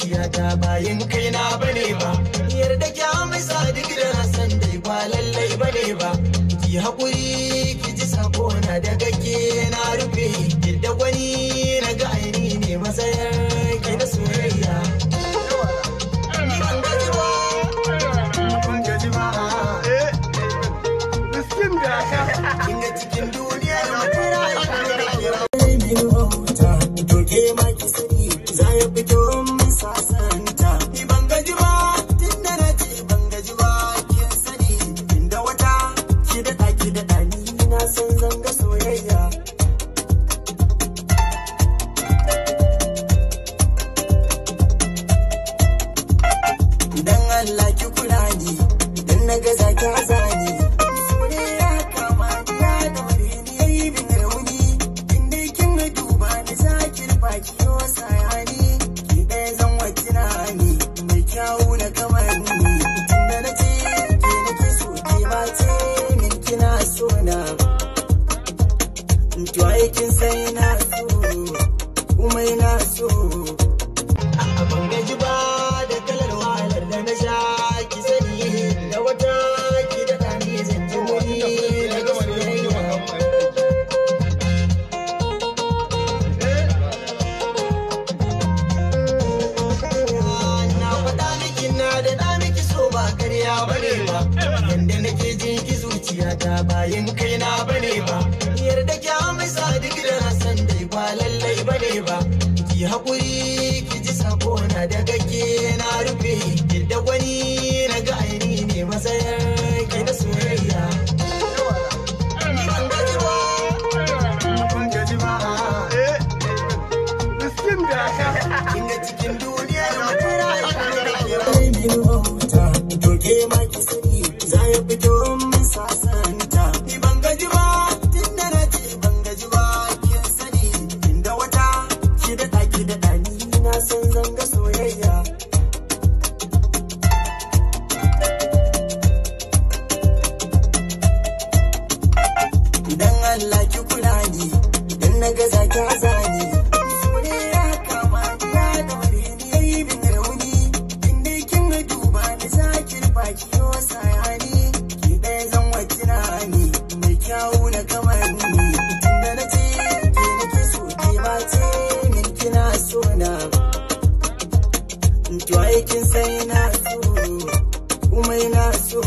zuciyata bayan kaina bane ba. Yarda ki amsa duk da na san dai ba lallai bane ba. Ki haƙuri ki ji sako na daga ke na rufe. Yadda wani na ga aini ne matsayar ki na soyayya. Kinga cikin duniyar to ke ma ki sani za ya fito min sasanta. Ni ban gaji ba tun da na ce ban gaji ba kin sani. Inda wata ki daɗa ni na san zanga soyayya. Dan Allah ki kula ni dan na gaza ki azani. Kiyo sayani ki ɗaya zan wakina ni mai kyawu na kamar ni tun da na ce ke nake so ke ba ce min kina so na to aikin sai na so kuma ina so ban gaji ba da kalar wahalar da na sha ki sani da wata ki daɗa ni zan ji wani daga soyayya. Yanda nake jin ki zuciyata bayan kaina bane ba. Yarda ki amsa duk da na san dai ba lallai bane ba. Ki haƙuri ki ji sako na daga ke na rufe. Yadda wani na ga aini ne matsayar ki na soyayya. Kinga cikin duniyar to ke ma ki sani za ya fito min sasanta. Ni ban gaji ba tun da na ce ban gaji ba kin sani. Inda wata ki daɗa ni na san zanga soyayya. Dan Allah ki kula ni dan na gaza ki azani. Kiyo sayani ki ɗaya zan wakina ni mai kyawu na kamar ni tun da na ce ke nake so ke ba ce min kina so na to aikin sai na so kuma ina so.